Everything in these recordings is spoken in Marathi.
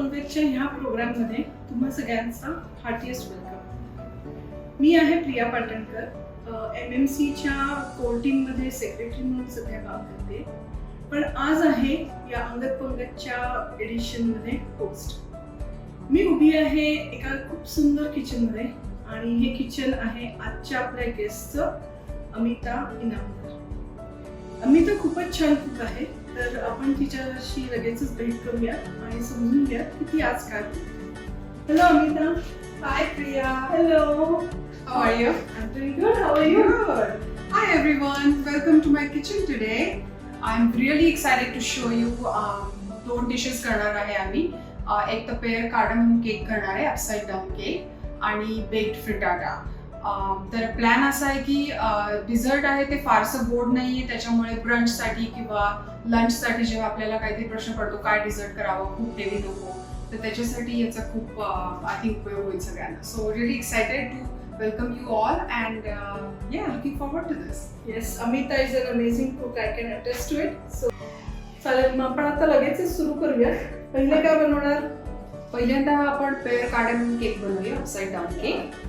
पंकजच्या ह्या प्रोग्राममध्ये तुम्हा सगळ्यांचा हार्टिएस्ट वेलकम. मी आहे प्रिया पाटणकर, MMCच्या कोर टीममध्ये सेक्रेटरी म्हणून सध्या काम करते. पण आज आहे या अंगद पंकजच्या एडिशनमध्ये होस्ट. मी उभी आहे एका खूप सुंदर किचनमध्ये आणि हे किचन आहे आजच्या आपल्या गेस्टचं अमिता इनामदार. अमिता खूपच छान कुक आहे, तर आपण तिच्याशी लगेचच भेट करूया आणि समजून घ्या की ती आज काय करते. Hello Amita. Hi Priya. Hello. How are you? I'm doing good. How are you? Good. Hi everyone. Welcome to my kitchen today. I'm really excited to show you दोन डिशेस करणार आहे आम्ही. एक तर पेयर कार्डमम केक करणार आहे, अपसाइड डाऊन केक, आणि बेक्ड फ्रिटाटा. तर प्लॅन असा आहे की डिझर्ट आहे ते फारसं गोड नाही आहे, त्याच्यामुळे ब्रंचसाठी किंवा लंचसाठी जेव्हा आपल्याला काहीतरी प्रश्न पडतो काय डिझर्ट करावं, खूप हेवी नको, तर त्याच्यासाठी याचा खूप आय थिंक उपयोग होईल सगळ्यांना. So really excited to welcome you all and या looking forward to this. Yes, Amita is an amazing cook. I can attest to it. So चालेल, मग आपण आता लगेचच सुरू करूया. पहिले काय बनवणार? पहिल्यांदा आपण पेयर कार्डमम केक बनवूया, अपसाइड डाऊन केक.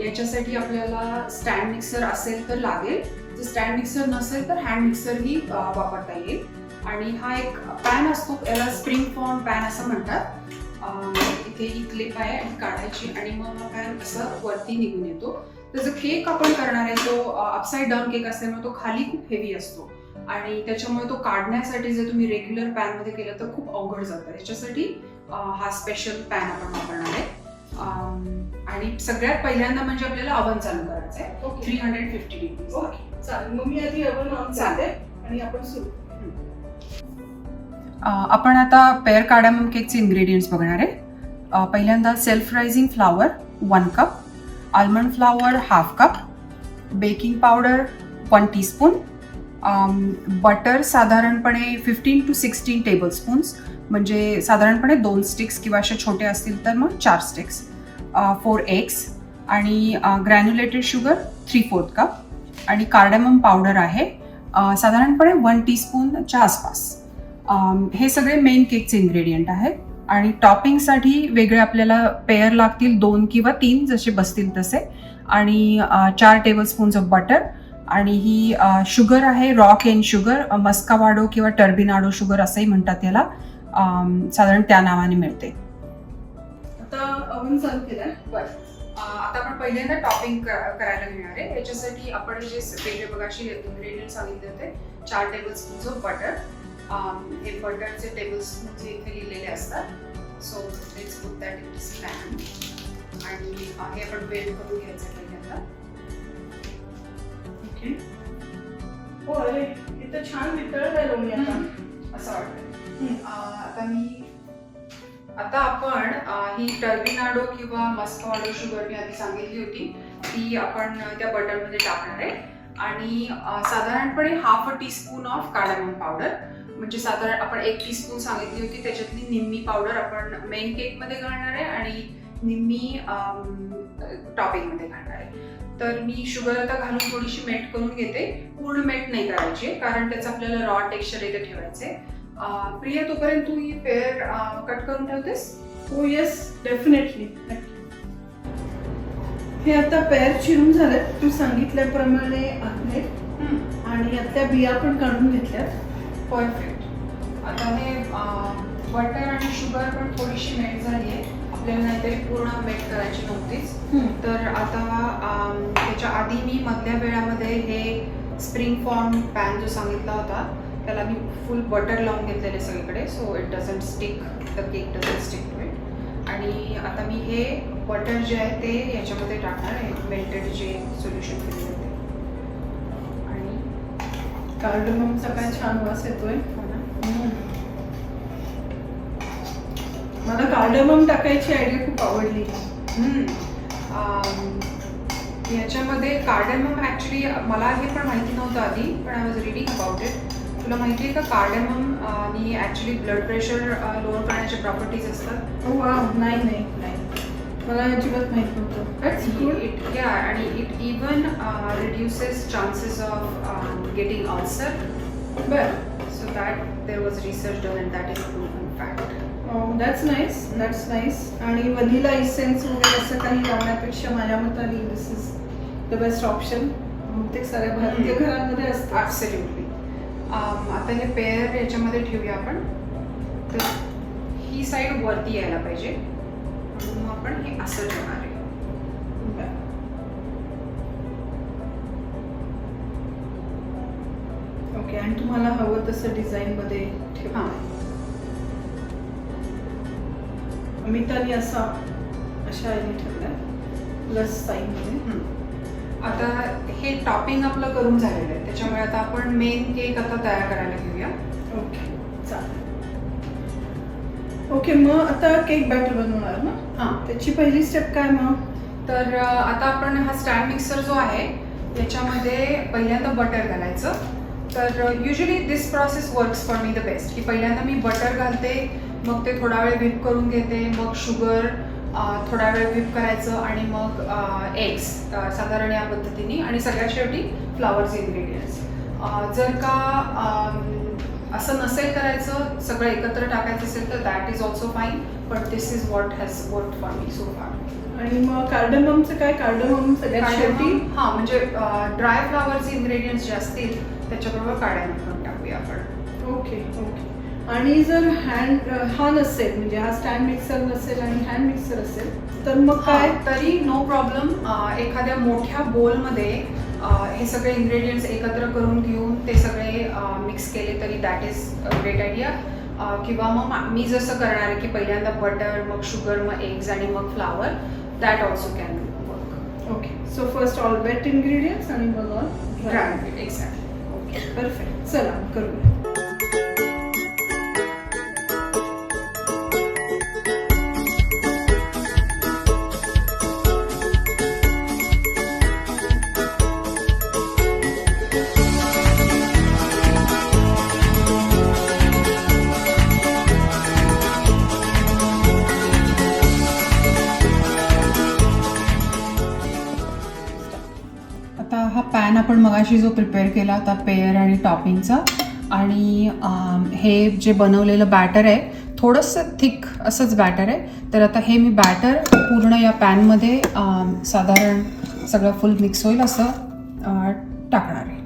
याच्यासाठी आपल्याला स्टँड मिक्सर असेल तर लागेल, जर स्टँड मिक्सर नसेल तर हँड मिक्सरही वापरता येईल. आणि हा एक पॅन असतो, याला स्प्रिंग फॉर्म पॅन असं म्हणतात. इथे ही क्लिप आहे आणि काढायची आणि मग हा पॅन असं वरती निघून येतो. तर जो केक आपण करणार आहे तो अपसाइड डाऊन केक असल्यामुळे तो खाली खूप हेवी असतो आणि त्याच्यामुळे तो काढण्यासाठी जर तुम्ही रेग्युलर पॅनमध्ये केलं तर खूप अवघड जातं. याच्यासाठी हा स्पेशल पॅन आपण वापरणार आहे. आणि सगळ्यात पहिल्यांदा म्हणजे आपल्याला अवन चालू करायचं आहे, 350 डिग्री. ओके चालेल, मग मी आधी अवन ऑन करते आणि आपण सुरू. आपण आता पेयर कार्डमम केकचे इन्ग्रेडियंट्स बघणार आहे. पहिल्यांदा self rising flower 1 cup, almond flower 1/2 cup, baking powder 1 teaspoon, butter साधारणपणे 15 to 16 टेबलस्पून्स, म्हणजे साधारणपणे 2 स्टिक्स किंवा असे छोटे असतील तर मग 4 स्टिक्स, 4 एग्स, आणि ग्रॅन्युलेटेड शुगर 3/4 कप, आणि कार्डमम पावडर आहे साधारणपणे 1 टीस्पूनच्या आसपास. हे सगळे मेन केकचे इन्ग्रेडियंट आहेत. आणि टॉपिंगसाठी वेगळे आपल्याला पेयर लागतील 2 किंवा 3 जसे बसतील तसे, आणि 4 टेबलस्पून्स ऑफ बटर, आणि ही शुगर आहे रॉ केन शुगर, मस्कावाडो किंवा टर्बिनाडो शुगर असंही म्हणतात याला, साधारण त्या नावाने मिळते. आता अवन चालू केलंय. आता आपण पहिल्यांदा टॉपिंग करायला घेणार आहे. याच्यासाठी आपण जे वेगळे बघाशी इन्ग्रेडियंट सांगितले होते, 4 टेबलस्पून्स ऑफ बटर. हे बटरचे टेबलस्पून्स इथे लिहिलेले असतात. So let's put that in this pan. आणि हे आपण वेट करून घ्यायचं पहिल्यांदा. ओके. हो, अरे इथं छान वितळत आहे लोणी आता असं वाटतं. आता आपण ही टर्बिनाडो किंवा मस्कावाडो शुगर मी आधी सांगितली होती, ती आपण त्या बटरमध्ये टाकणार आहे. आणि साधारणपणे 1/2 टीस्पून ऑफ कार्डमम पावडर, म्हणजे साधारण आपण 1 टीस्पून सांगितली होती त्याच्यातली निम्मी पावडर आपण मेन केकमध्ये घालणार आहे आणि निम्मी टॉपिंगमध्ये घालणार आहे. तर मी शुगर आता घालून थोडीशी मेल्ट करून घेते. पूर्ण मेल्ट नाही करायची कारण त्याचं आपल्याला रॉ टेक्स्चर इथे ठेवायचे. प्रिया, तोपर्यंत तू ही पेयर कट करून ठेवतेस? हो येस, डेफिनेटली. हे आता पेयर चिरून झालेत तू सांगितल्याप्रमाणे आहेत, आणि यातल्या बिया पण काढून घेतल्यात. परफेक्ट. आता हे बटर आणि शुगर पण थोडीशी मेल्ट झाली आहे, आपल्याला नाहीतरी पूर्ण मेल्ट करायची नव्हतीच. तर आता त्याच्या आधी मी मधल्या वेळामध्ये हे स्प्रिंग फॉर्म पॅन जो सांगितला होता त्याला मी फुल बटर लावून घेतलेले सगळीकडे, so it doesn't stick, the cake doesn't stick to it. आणि आता मी हे बटर जे आहे ते याच्यामध्ये टाकणार आहे, मेल्टेड जे सोल्युशन केलेलं आहे. आणि कार्डममचा काय छान वास येतोय. मला कार्डमम टाकायची आयडिया खूप आवडली. याच्यामध्ये कार्डमम ॲक्च्युली मला हे पण माहिती नव्हतं आधी, पण I was reading about it. तुला माहिती आहे का कार्डमम आणि ॲक्च्युली ब्लड प्रेशर लोअर करण्याचे प्रॉपर्टीज असतात? हो वा, नाही मला अजिबात माहित नव्हतं. That's good. इट या, आणि it even reduces chances of getting ulcer. बरं. So that there was research done and that is a proven fact. That's nice आणि वनिला इसेन्स वगैरे असं काही लावण्यापेक्षा माझ्या मताने दिस इज द बेस्ट ऑप्शन. बहुतेक साऱ्या भारतीय घरांमध्ये असतं. ॲब्सोल्युटली. आता हे पेअर याच्यामध्ये ठेवूया आपण. तर ही साईड वरती यायला पाहिजे म्हणून मग आपण हे असं ठेवणार आहे. ओके आणि तुम्हाला हवं तसं डिझाईनमध्ये ठेवा. अमिताने अशा याने ठेवलाय प्लस साईनमध्ये. आता हे टॉपिंग आपलं करून झालेलं आहे, त्याच्यामुळे आता आपण मेन केक आता तयार करायला घेऊया. ओके चालेल. ओके मग आता केक बॅटर बनवणार ना. हां, त्याची पहिली स्टेप काय मग? तर आता आपण हा स्टँड मिक्सर जो आहे याच्यामध्ये पहिल्यांदा बटर घालायचं. तर usually this process works for me the best, की पहिल्यांदा मी बटर घालते, मग ते थोडा वेळ व्हिप करून घेते, मग शुगर थोडा वेळ व्हिप करायचं आणि मग एग्स साधारण या पद्धतीने आणि सगळ्यात शेवटी फ्लावरचे इन्ग्रेडियंट्स. जर का असं नसेल करायचं, सगळं एकत्र टाकायचं असेल तर that is also fine, but this is what has work for me so फार. आणि मग कार्डममचं काय? कार्डमम सगळ्यात शेवटी. हां, म्हणजे ड्राय फ्लावरचे इन्ग्रेडियंट्स जे असतील त्याच्याबरोबर कार्डमम पण टाकूया आपण. ओके. आणि जर हा नसेल, म्हणजे हा स्टँड मिक्सर नसेल आणि हँड मिक्सर असेल तर मग काय? तरी नो प्रॉब्लेम. एखाद्या मोठ्या बोलमध्ये हे सगळे इन्ग्रेडियंट्स एकत्र करून घेऊन ते सगळे मिक्स केले तरी that is a great idea. किंवा मग मी जसं करणार आहे की पहिल्यांदा बटर, मग शुगर, मग एग्ज आणि मग flour, that also can work. Okay. So first all wet ingredients आणि मग ड्राय. एक्झॅक्टली. Okay perfect. चला करूया. आता हा पॅन आपण मगाशी जो प्रिपेअर केला होता पेअर आणि टॉपिंगचा, आणि हे जे बनवलेलं बॅटर आहे थोडंसं थिक असंच बॅटर आहे. तर आता हे मी बॅटर पूर्ण या पॅनमध्ये साधारण सगळं फुल मिक्स होईल असं टाकणार आहे.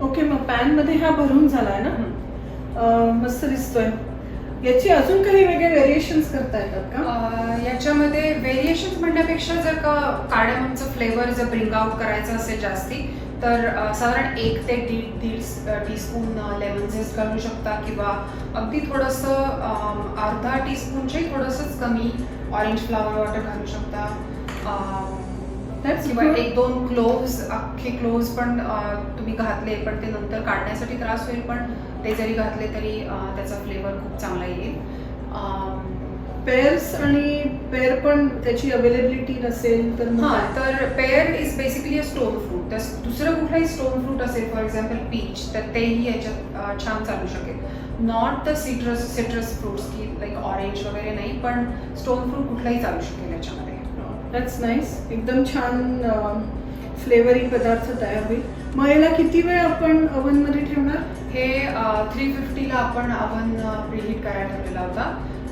ओके मग पॅनमध्ये हा भरून झालाय ना. मस्त दिसतोय. याची अजून काही वेगळे व्हेरिएशन्स करता येतात का? याच्यामध्ये व्हेरिएशन्स म्हणण्यापेक्षा जर का कार्डममचं फ्लेवर जर ब्रिंग आउट करायचं असेल जास्ती, तर साधारण 1 ते 1.5 टीस्पून लेमन झेस्ट घालू शकता, किंवा अगदी थोडंसं अर्धा टीस्पूनच्याही थोडंसंच कमी ऑरेंज फ्लावर वॉटर घालू शकता. किंवा 1-2 क्लोव्स, अख्खे क्लोव्स पण तुम्ही घातले पण ते नंतर काढण्यासाठी त्रास होईल, पण ते जरी घातले तरी त्याचा फ्लेवर खूप चांगला येईल. पेअर्स आणि पेअर पण त्याची अवेलेबिलिटी नसेल तर तर pair is basically a stone fruit. तर दुसरं कुठलाही स्टोन फ्रूट असेल, फॉर एक्झाम्पल पीच, तर तेही याच्यात छान चालू शकेल. नॉट द सिट्रस फ्रुट्स की लाईक ऑरेंज वगैरे नाही, पण स्टोन फ्रूट कुठलाही चालू शकेल याच्यामध्ये. That's nice. एकदम छान फ्लेवरी पदार्थ तयार होईल. मग याला किती वेळ आपण ओव्हनमध्ये ठेवणार? हे 350ला आपण ओव्हन प्रीहीट करायला ठेवलेला होता,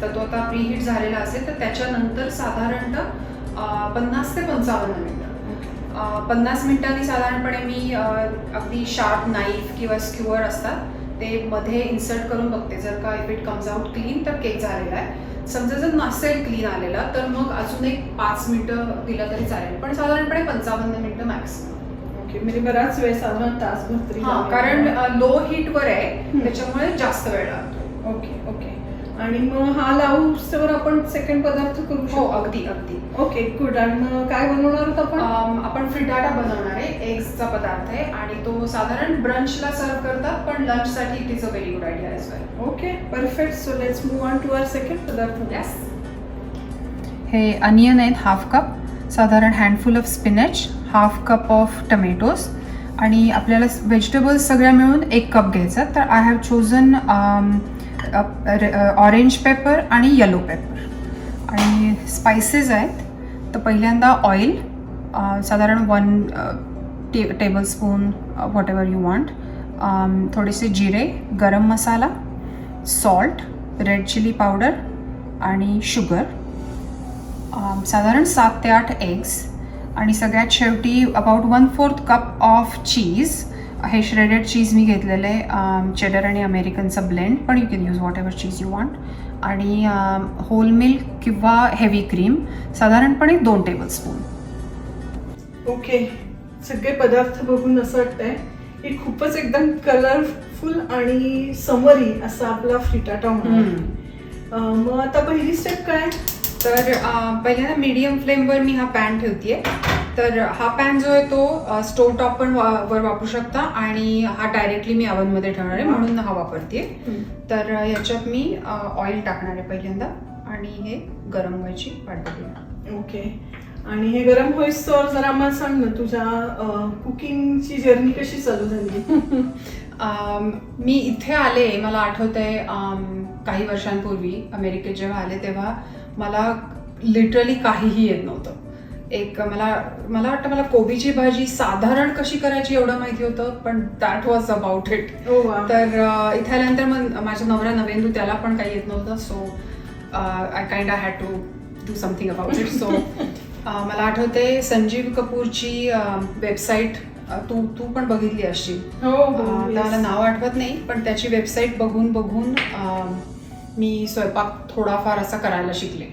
तर तो आता प्रीहीट झालेला असेल तर त्याच्यानंतर साधारणतः 50 ते 55 मिनिटं. 50 मिनिटांनी साधारणपणे मी अगदी शार्प नाईफ किंवा स्क्युअर असतात ते मध्ये इन्सर्ट करून बघते. जर का if it comes out clean तर केक झालेला आहे. समजा जर नसेल क्लीन आलेला तर मग अजून एक 5 मिनिटं दिलं तरी चालेल, पण साधारणपणे 55 मिनिटं मॅक्सिमम. ओके. म्हणजे बराच वेळ, साधारण तासभर तरी. कारण लो हीटवर आहे त्याच्यामुळे जास्त वेळ लागतो. ओके. आणि मग हा लावूस्तवर आपण सेकंड पदार्थ करू शकतो. अगदी. Okay good. आणि मग काय बनवणार आहोत आपण फ्रिटाटा बनवणार आहे. एग्सचा पदार्थ आहे आणि तो साधारण ब्रंचला सर्व करतात, पण लंचसाठी it is a very good idea as well. Okay perfect. So let's move on to our second पदार्थ. यस. हे अनियन आहेत 1/2 कप, साधारण handful of spinach, 1/2 cup of tomatoes, आणि आपल्याला व्हेजिटेबल्स सगळ्या मिळून 1 कप घ्यायचा. तर I have chosen orange pepper आणि येलो पेपर. आणि स्पायसेस आहेत तर पहिल्यांदा ऑइल, साधारण 1 tablespoon whatever you want, थोडेसे जिरे, गरम मसाला, सॉल्ट, रेड चिली पावडर आणि शुगर, साधारण 7 ते 8 एग्स, आणि सगळ्यात शेवटी अबाउट 1/4 कप ऑफ चीज. हे श्रेडेड चीज मी घेतलेलं आहे, चेडर आणि अमेरिकनचं ब्लेंड, पण you can use what ever cheese you want. आणि होल मिल्क किंवा हेवी क्रीम साधारणपणे 2 टेबलस्पून. ओके, सगळे पदार्थ बघून असं वाटतंय की खूपच एकदम कलरफुल आणि समरी असा आपला फ्रिटाटा होणार. मग आता पहिली स्टेप काय? तर पहिल्यांदा मीडियम फ्लेमवर मी हा पॅन ठेवते. तर हा पॅन जो आहे तो स्टोव टॉप पण वर वापरू शकता, आणि हा डायरेक्टली मी अवनमध्ये ठेवणार आहे म्हणून हा वापरते. तर याच्यात मी ऑइल टाकणार आहे पहिल्यांदा, आणि हे गरम व्हायची वाट बघूया. ओके, आणि हे गरम होईस्तोवर जरा आम्हाला सांग ना, तुझ्या कुकिंगची जर्नी कशी चालू झाली? मी इथे आले, मला आठवतंय काही वर्षांपूर्वी अमेरिकेत जेव्हा आले तेव्हा मला लिटरली काहीही येत नव्हतं. मला वाटतं मला कोबीची भाजी साधारण कशी करायची एवढं माहिती होतं, पण दॅट वॉज अबाउट इट. तर इथे आल्यानंतर मग माझा नवरा नवेंदू, त्याला पण काही येत नव्हतं. So I kind I had to do something about it. So मला आठवते संजीव कपूरची वेबसाईट तू पण बघितली असशील. मला नाव आठवत नाही, पण त्याची वेबसाईट बघून मी स्वयंपाक थोडाफार असा करायला शिकले.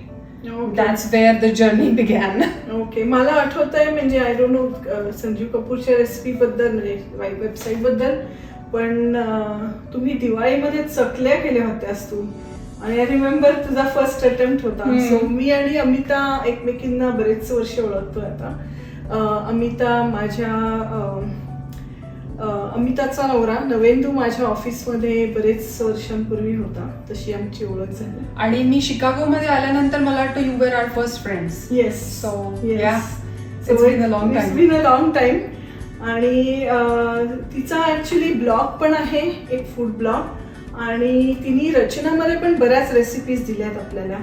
That's where the journey began. Okay, मला आठवतंय, म्हणजे आय डोंट नो संजीव कपूरच्या रेसिपी बद्दल, म्हणजे वेबसाईट बद्दल, पण तुम्ही दिवाळीमध्ये चकल्या केल्या होत्यास तू, आणि आय रिमेंबर तुझा फर्स्ट अटेम्प्ट होता. सो मी आणि अमिता एकमेकींना बरेच वर्ष ओळखतोय आता. अमिताचा नवरा नवेंदू माझ्या ऑफिसमध्ये बरेच वर्षांपूर्वी होता, तशी आमची ओळख झाली. आणि मी शिकागोमध्ये आल्यानंतर मला वाटतं you were our first friends. Yes, so it's been a long time. आणि तिचा ऍक्च्युली ब्लॉग पण आहे, एक फूड ब्लॉग, आणि तिने रचनामध्ये पण बऱ्याच रेसिपीज दिल्यात आपल्याला.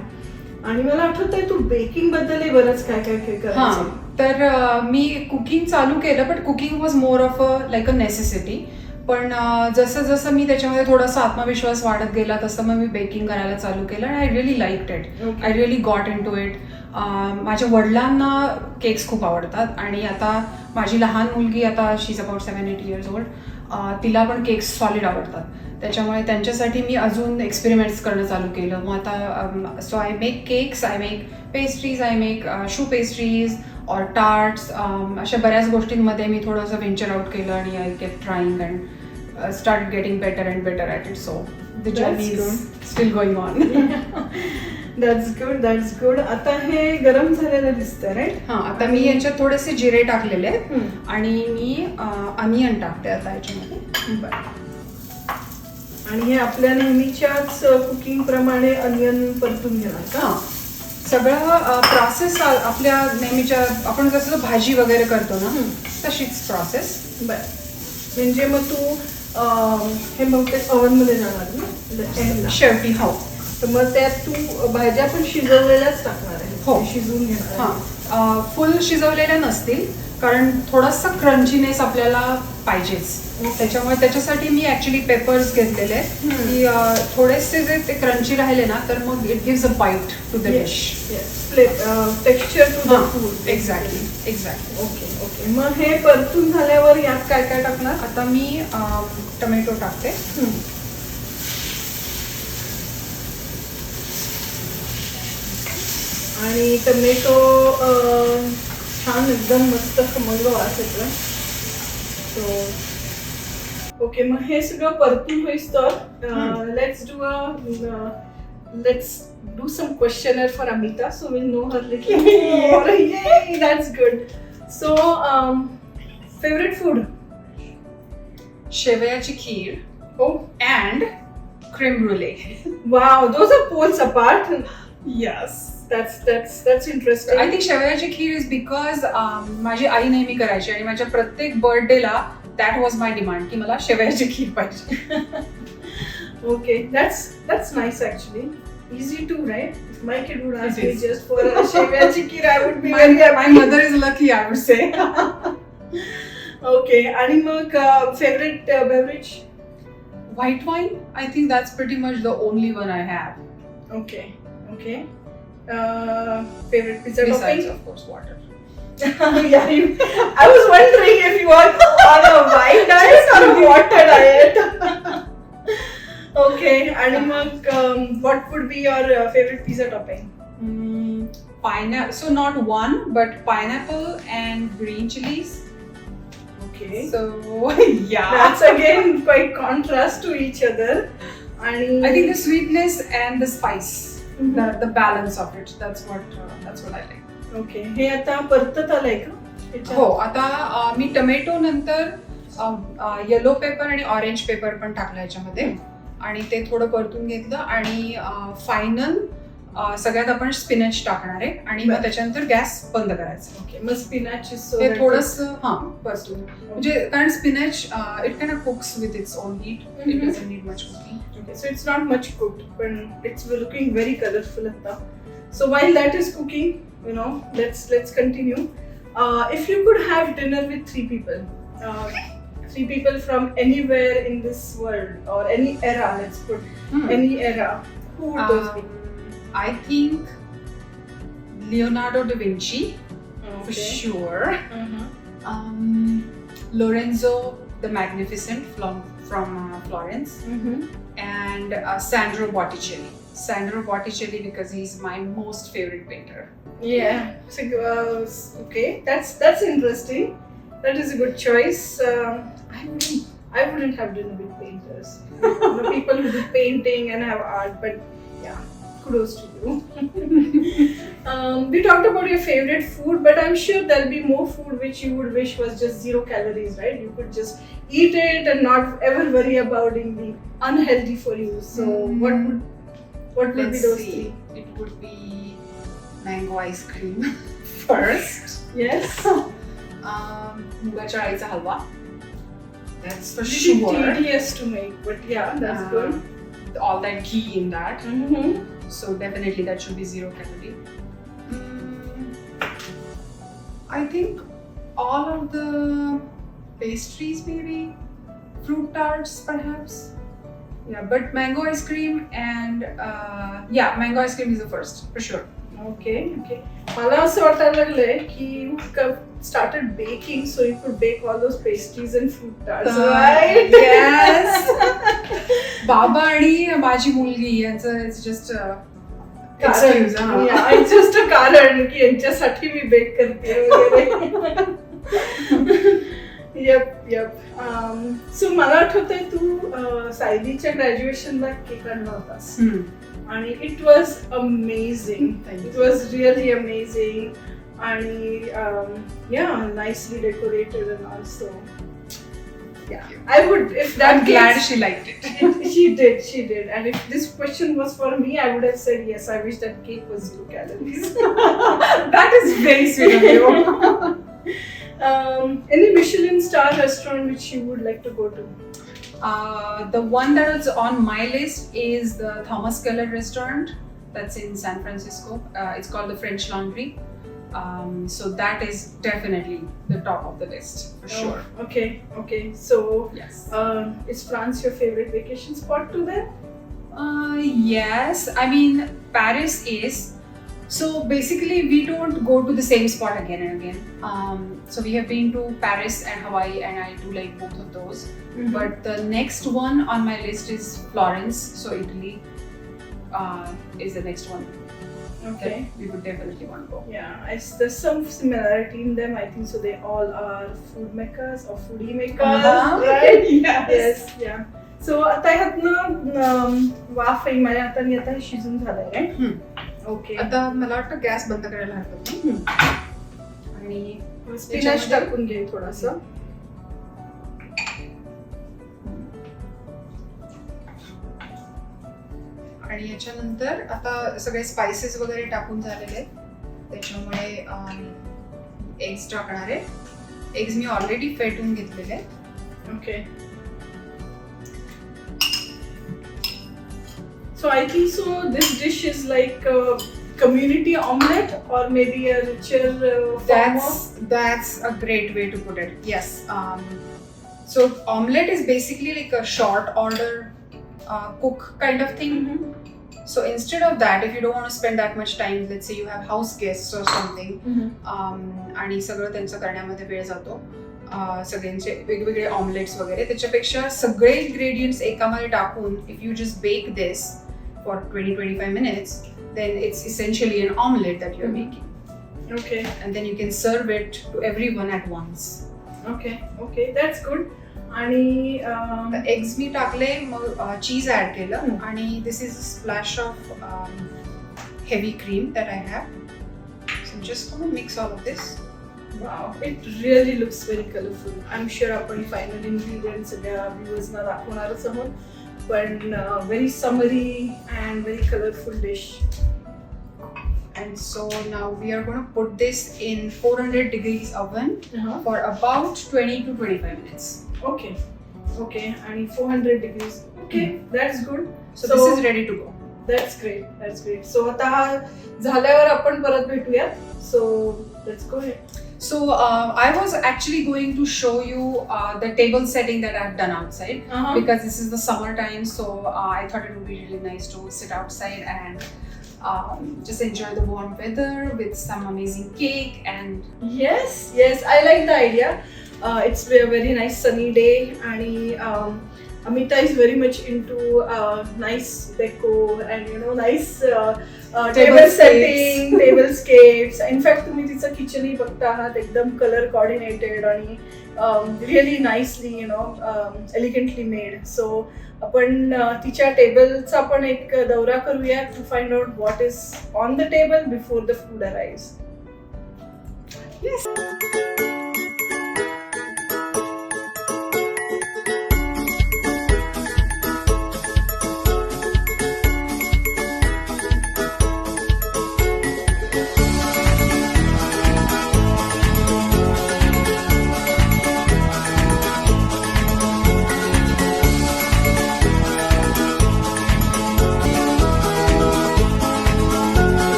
आणि मला आठवतंय तू बेकिंग बद्दलही बरंच काय करायचं. तर मी कुकिंग चालू केलं, but cooking was more of like a necessity. पण जसं मी त्याच्यामध्ये थोडासा आत्मविश्वास वाढत गेला तसं मग मी बेकिंग करायला चालू केलं, आणि I really liked it. I really got into it. माझ्या वडिलांना केक्स खूप आवडतात, आणि आता माझी लहान मुलगी, आता शी इज अबाउट 7-8 years ओल्ड, तिला पण केक्स सॉलिड आवडतात. त्याच्यामुळे त्यांच्यासाठी मी अजून एक्सपेरिमेंट्स करणं चालू केलं. मग आता so I make cakes, I make pastries, I make shoe pastries और टार्ट्स. अशा बऱ्याच गोष्टींमध्ये मी थोडंसं व्हेंचर आउट केलं, आणि I kept trying and start getting better and better at it. So the journey is steel going on. That's good. आता हे गरम झालेलं दिसतंय, राईट? आता मी याच्यात थोडेसे जिरे टाकलेले आहेत, आणि मी अनियन टाकते आता याच्यामध्ये. आणि हे आपल्या नेहमीच्याच कुकिंग प्रमाणे अनियन परतून घेणार का? सगळं प्रोसेस आपल्या नेहमीच्या, आपण जसं भाजी वगैरे करतो ना तशीच प्रोसेस. म्हणजे मग तू हे बहुतेक ओव्हन मध्ये जाणार ना शेवटी? हो. तर मग त्यात तू भाज्या पण शिजवलेल्याच टाकणार आहे? हो, शिजवून घेणार. फुल शिजवलेल्या नसतील, कारण थोडासा क्रंचीनेस आपल्याला पाहिजेच. त्याच्यामुळे त्याच्यासाठी मी ऍक्च्युली पेपर्स घेतलेले आहेत की थोडेसे जे ते क्रंची राहिले ना तर मग it gives a bite to the dish. Texture to the food. Exactly. Okay. मग हे परतून झाल्यावर यात काय काय टाकणार? आता मी टोमॅटो टाकते. आणि टोमॅटो छान एकदम मस्त खमंग वास येतो. सो ओके, मग हे सगळं परतून होईस तर let's do some questionnaire for Amita, so will know her little more. Yay, that's good. So favorite food? शेवयाची खीर. Oh, and creme brulee. Wow, those are poles apart. Yes. That's interesting. I think शेवयाची खीर इज बिकॉज माझी आई नेहमी करायची आणि माझ्या प्रत्येक बर्थडेला दॅट वॉज माय डिमांड की मला शेवयाची खीर पाहिजे. Okay, that's nice actually. Easy too, right? If my kid would ask It me is. just for a शेवयाची खीर, I would be My, very happy. my mother is lucky, I would say. Okay, आणि मग favorite beverage? White wine, I think that's pretty much the only one I have. Okay. Favorite pizza Besides, topping? of course, water. Yeah, I was wondering if you are on a wine diet or a water diet. Okay, and what would be your favorite pizza topping? Pineapple. So not one, but pineapple and green chilies. Okay. So yeah, That's again quite contrast to each other. And I think the sweetness and the spice, the balance of it. That's what I like. Okay. हे आता परतत आलंय का? हो, आता मी टोमॅटो नंतर येलो पेपर आणि ऑरेंज पेपर पण टाकलं याच्यामध्ये आणि ते थोडं परतून घेतलं आणि फायनल सगळ्यात आपण स्पिनच टाकणार आहे आणि मग त्याच्यानंतर गॅस बंद करायचा. ओके, मग स्पिनाच ते थोडंसं परतून म्हणजे कारण spinach it can cooks with its own heat. It doesn't need much cooking. Okay, so it's not much cooked, but it's looking very colorful atta. So while that is cooking, let's continue. If you could have dinner with three people from anywhere in this world or any era, let's put any era, who would those be? I think Leonardo da Vinci for Okay. sure. Lorenzo the Magnificent from Florence. And Sandro Botticelli. Sandro Botticelli because he's my most favorite painter. Yeah. So, okay, that's interesting. That is a good choice. I wouldn't have dinner with painters. People who do painting and have art, but yeah, kudos to you. We talked about your favorite food, but I'm sure there'll be more food which you would wish was just 0 calories, right? You could just eat it and not ever worry about it being unhealthy for you. So what would be Let's those see. three? It would be mango ice cream first. Yes. मुगाच्या डाळीचा हलवा. That's for Little sure. tedious to make, but yeah, that's good. All that ghee in that. Mm-hmm. So definitely that should be 0 calorie. I think all of the pastries, maybe fruit tarts, perhaps. Yeah, but mango ice cream and mango ice cream is the first for sure. Okay. मला असं वाटायला लागलंय की you started baking, so you could bake all those pastries and fruit tarts, right? Yes. बाबा आणि माझी मुलगी यांचं it's just excuse. Yeah, it's just a कारण की यांच्यासाठी मी बेक करते वगैरे. Yep. So मला आठवतंय तू सायलीच्या ग्रॅज्युएशनला केक आणला होतास आणि it was amazing. It was really amazing आणि nicely decorated and also I would, if that I'm glad she liked it. She did. And if this question was for me, I would have said yes, I wish that cake was 0 calories. That is very sweet of you. Any Michelin star restaurant which you would like to go to? The one that is on my list is the Thomas Keller restaurant that's in San Francisco. It's called the French Laundry. So that is definitely the top of the list for sure. Okay. So Yes. Is France your favorite vacation spot to then? Yes. I mean, Paris is. So basically, we don't go to the same spot again and again. So we have been to Paris and Hawaii, and I do like both of those. But the next one on my list is Florence. So Italy is the next one. Okay. That we would definitely want to go. Yeah, there's some similarity in them. I think so. They all are food makers or foodie makers, right? Yes. Yeah. So आता ह्यातनं वाफ आहे माझ्या हाताने आता शिजून झालंय, right? Okay. आता मला वाटतं गॅस बंद करायला हरकत नाही आणि स्पिनच टाकून घे थोडंसं. आणि याच्यानंतर आता सगळे स्पाइसेस वगैरे टाकून झालेले आहेत त्याच्यामुळे एग्स टाकणार आहे. एग्स मी ऑलरेडी फेटून घेतलेले आहेत. Okay. So I think so this dish is like a community omelette or maybe a richer form of. That's a great way to put it. Yes. So omelette is basically like a short order cook kind of thing. Mhm. So instead of that, if you don't want to spend that much time, let's say you have house guests or something, आणि सगळं त्यांचं करण्यामध्ये वेळ जातो, सगळ्यांचे वेगवेगळे ऑमलेट्स वगैरे, त्याच्यापेक्षा सगळे इंग्रेडियंट्स एकामध्ये टाकून if you just bake this for 20-25 minutes, then it's essentially an omelette that you're making. Okay. And then you can serve it to everyone at once. Okay, that's good. आणि एग्स मी टाकले, मग चीज ऍड केलं, आणि this is splash of heavy cream that I have. So just mix all of this. wow, it really looks very colorful. I'm sure आपण फायनल ingredients सगळ्या व्ह्यूअर्सना दाखवणारच आहोत, पण very summery and very colorful dish. And so now we are going to put this in 400 degrees oven for about 20 to 25 minutes. Okay, आणि 400 degrees. Okay, that's good. So this is ready to go. That's great. So आता हा झाल्यावर आपण परत भेटूया. So let's go ahead. So I was actually going to show you the table setting that I've done outside, because this is the summer time, so I thought it would be really nice to sit outside and just enjoy the warm weather with some amazing cake. And yes, I like the idea. It's a very nice sunny day, and Amita is very much into nice decor and nice table setting, tablescapes. In fact, तुम्ही तिचं kitchen ही बघता आहात, एकदम color coordinated आणि really nicely elegantly made. So आपण तिच्या टेबलचा पण एक दौरा करूया to find out what is on the table before the food arrives. yes.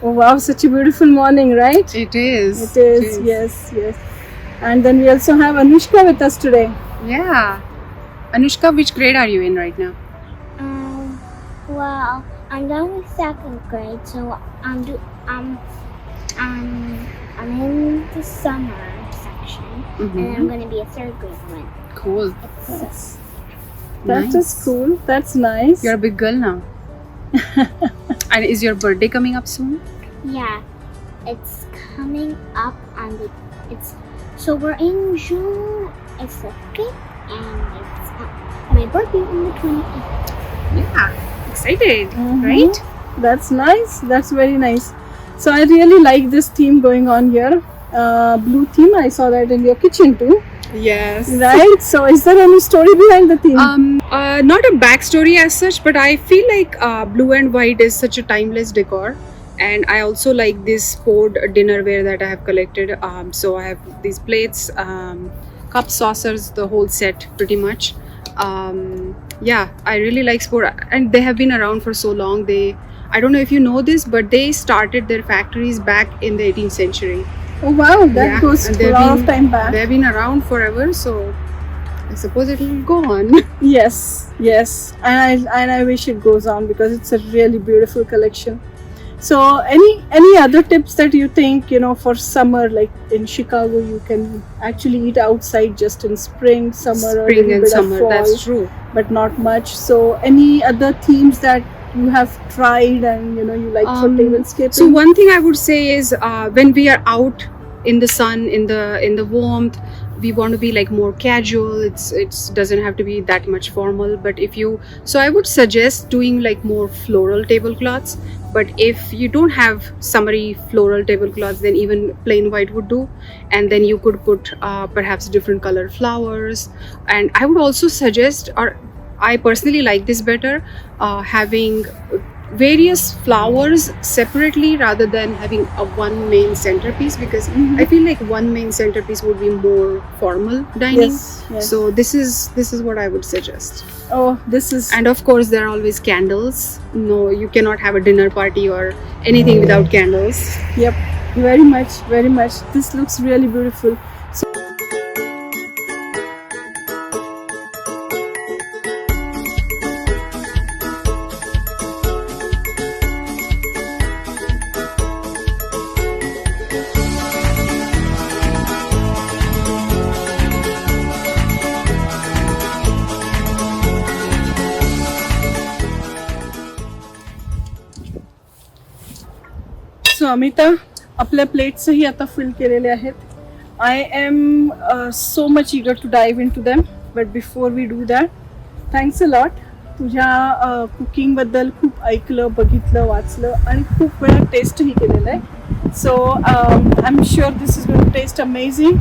Oh wow, such a beautiful morning, right? It is. It is. Yes. And then we also have Anushka with us today. Yeah. Anushka, which grade are you in right now? Well, I'm done with second grade, so I'm in the summer section, and then I'm going to be a third grade one. Cool. It's That is cool. That's nice. You're a big girl now. And is your birthday coming up soon? Yeah, it's coming up on so we're in June. It's the 5th, and it's my birthday on the 28th. Yeah. Excited, Mhm. right? That's nice. That's very nice. So I really like this theme going on here. Blue theme. I saw that in your kitchen too. Yes. Right. So is there any story behind the theme? Not a backstory as such, but I feel like blue and white is such a timeless decor, and I also like this poured dinnerware that I have collected. So I have these plates, cups, saucers, the whole set pretty much. Yeah, I really like sport, and they have been around for so long. I don't know if you know this, but they started their factories back in the 18th century. Oh wow, that Yeah, goes and a lot of time back. They've been around forever, so I suppose it will go on. Yes, and I wish it goes on because it's a really beautiful collection. So any other tips that you think for summer, like in Chicago you can actually eat outside just in spring, summer, or a Spring little and bit summer, of fall, that's true. but not much. So any other themes that you have tried and you like for tablescaping? So one thing I would say is when we are out in the sun, in the warmth, we want to be like more casual. It doesn't have to be that much formal, but so I would suggest doing like more floral tablecloths, But if you don't have summery floral tablecloths, then even plain white would do. And then you could put perhaps different color flowers. And I would also suggest, or I personally like this better, having various flowers separately rather than having a one main centerpiece, because I feel like one main centerpiece would be more formal dining. Yes. So this is what I would suggest. Oh, this is. And of course there are always candles. No, you cannot have a dinner party or anything without candles. Yep, very much. This looks really beautiful. So Amita, आपल्या प्लेट्सही आता फिल केलेले आहेत. I am so much eager to dive into them, but before we do that, thanks a lot. तुझ्या कुकिंगबद्दल खूप ऐकलं, बघितलं, वाचलं आणि खूप वेळा टेस्टही केलेलं आहे. So I am sure this is going to taste amazing.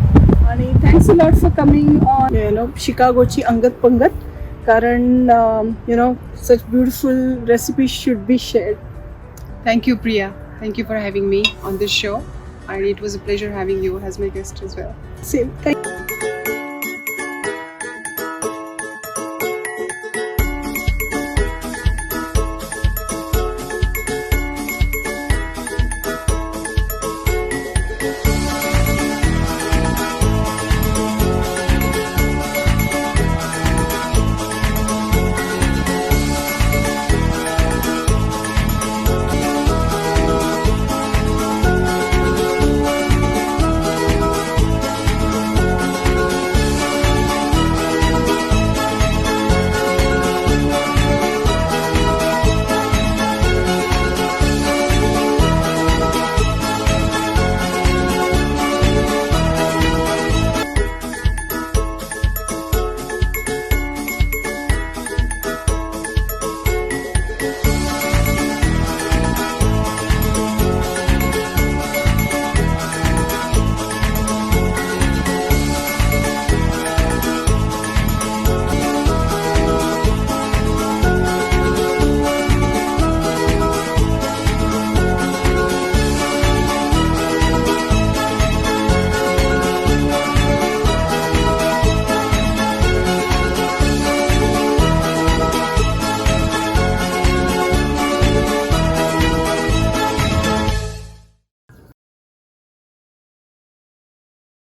आणि thanks a lot for coming on शिकागोची अंगत पंगत, कारण such beautiful recipes should be shared. Thank you, Priya. Thank you for having me on this show, and it was a pleasure having you as my guest as well. Same. Thank you.